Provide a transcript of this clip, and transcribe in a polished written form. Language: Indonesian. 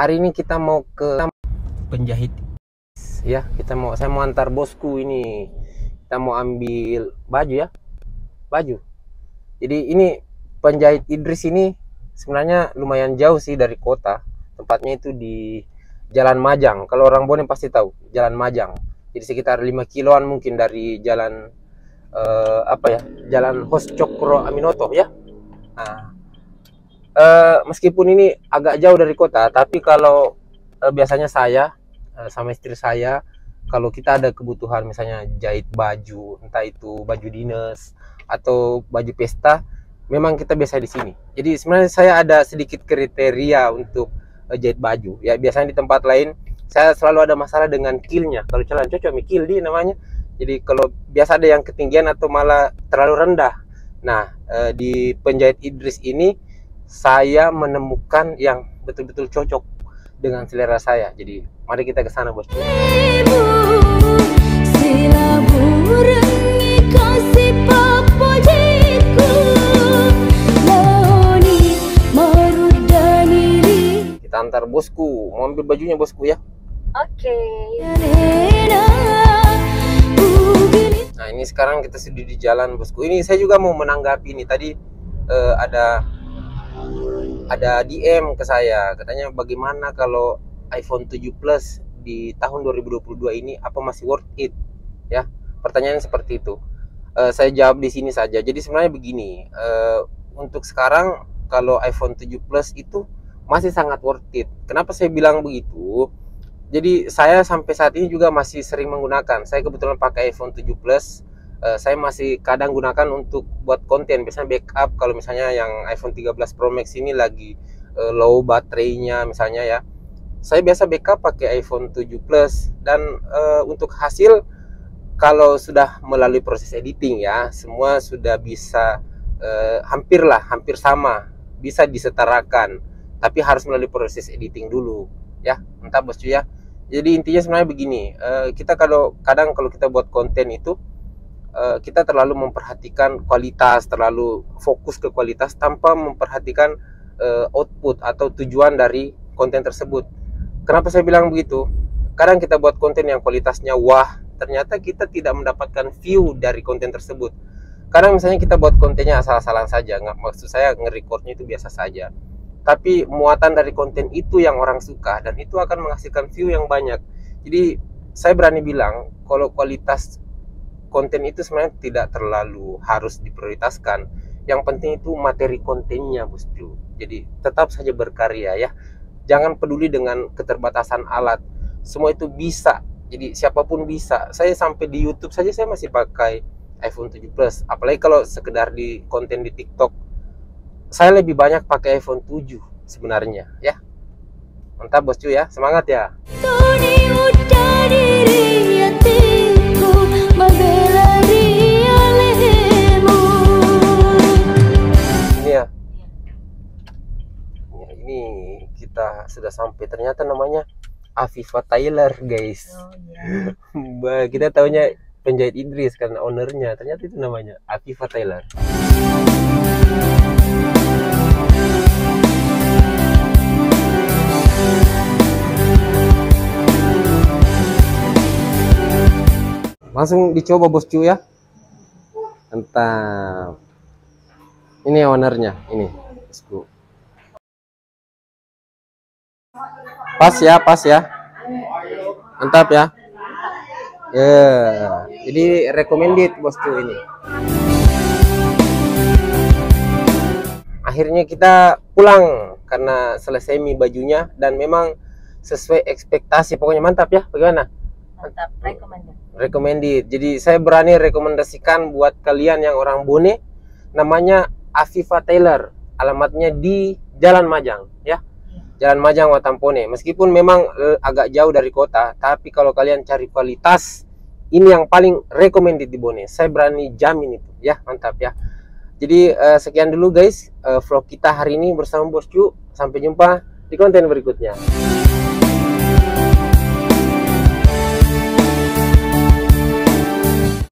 Hari ini kita mau ke penjahit ya. Saya mau antar bosku ini. Kita mau ambil baju ya. Baju. Jadi ini penjahit Idris ini sebenarnya lumayan jauh sih dari kota. Tempatnya itu di Jalan Majang. Kalau orang Bone pasti tahu Jalan Majang. Jadi sekitar 5 kiloan mungkin dari jalan Jalan Hos Cokro Aminoto ya. Nah, meskipun ini agak jauh dari kota, tapi kalau biasanya saya sama istri saya, kalau kita ada kebutuhan misalnya jahit baju, entah itu baju dinas atau baju pesta, memang kita biasa di sini. Jadi sebenarnya saya ada sedikit kriteria untuk jahit baju. Ya biasanya di tempat lain saya selalu ada masalah dengan kilnya. Kalau celana cocok kil di namanya. Jadi kalau biasa ada yang ketinggian atau malah terlalu rendah. Nah, di penjahit Idris ini saya menemukan yang betul-betul cocok dengan selera saya. Jadi mari kita ke sana, bosku. Kita antar bosku, mau ambil bajunya bosku ya. Oke. Nah ini sekarang kita sudah di jalan bosku. Ini saya juga mau menanggapi ini tadi ada DM ke saya, katanya bagaimana kalau iPhone 7 Plus di tahun 2022 ini apa masih worth it ya, pertanyaannya seperti itu. Saya jawab di sini saja. Jadi sebenarnya begini, untuk sekarang kalau iPhone 7 Plus itu masih sangat worth it. Kenapa saya bilang begitu? Jadi saya sampai saat ini juga masih sering menggunakan. Saya kebetulan pakai iPhone 7 Plus. Saya masih kadang gunakan untuk buat konten, biasanya backup kalau misalnya yang iPhone 13 Pro Max ini lagi low baterainya misalnya ya. Saya biasa backup pakai iPhone 7 Plus dan untuk hasil kalau sudah melalui proses editing ya, semua sudah bisa hampir sama, bisa disetarakan. Tapi harus melalui proses editing dulu ya, entah bosku ya. Jadi intinya sebenarnya begini, kita kalau kita buat konten itu kita terlalu memperhatikan kualitas, terlalu fokus ke kualitas tanpa memperhatikan output atau tujuan dari konten tersebut. Kenapa saya bilang begitu? Kadang kita buat konten yang kualitasnya wah, ternyata kita tidak mendapatkan view dari konten tersebut. Kadang misalnya kita buat kontennya asal-asalan saja, nggak, maksud saya nge-recordnya itu biasa saja, tapi muatan dari konten itu yang orang suka dan itu akan menghasilkan view yang banyak. Jadi saya berani bilang kalau kualitas konten itu sebenarnya tidak terlalu harus diprioritaskan. Yang penting itu materi kontennya bosku. Jadi tetap saja berkarya ya. Jangan peduli dengan keterbatasan alat. Semua itu bisa. Jadi siapapun bisa. Saya sampai di YouTube saja saya masih pakai iPhone 7 Plus. Apalagi kalau sekedar di konten di TikTok, saya lebih banyak pakai iPhone 7 sebenarnya ya. Mantap bosku ya. Semangat ya. Ini kita sudah sampai, ternyata namanya Afifa Tailor guys. Kita taunya penjahit Idris karena ownernya, ternyata itu namanya Afifa Tailor. Langsung dicoba bosku ya. Mantap. Ini ownernya, ini bosku. Pas ya. Mantap ya. Jadi recommended bosku ini. Akhirnya kita pulang karena selesai bajunya dan memang sesuai ekspektasi. Pokoknya mantap ya. Bagaimana? Mantap, Recommended. Jadi saya berani rekomendasikan buat kalian yang orang Bone, namanya Afifa Tailor. Alamatnya di Jalan Majang ya. Jalan Majang Watampone. Meskipun memang agak jauh dari kota, tapi kalau kalian cari kualitas, ini yang paling recommended di Bone. Saya berani jamin itu ya. Mantap ya. Jadi sekian dulu guys vlog kita hari ini bersama bosku. Sampai jumpa di konten berikutnya.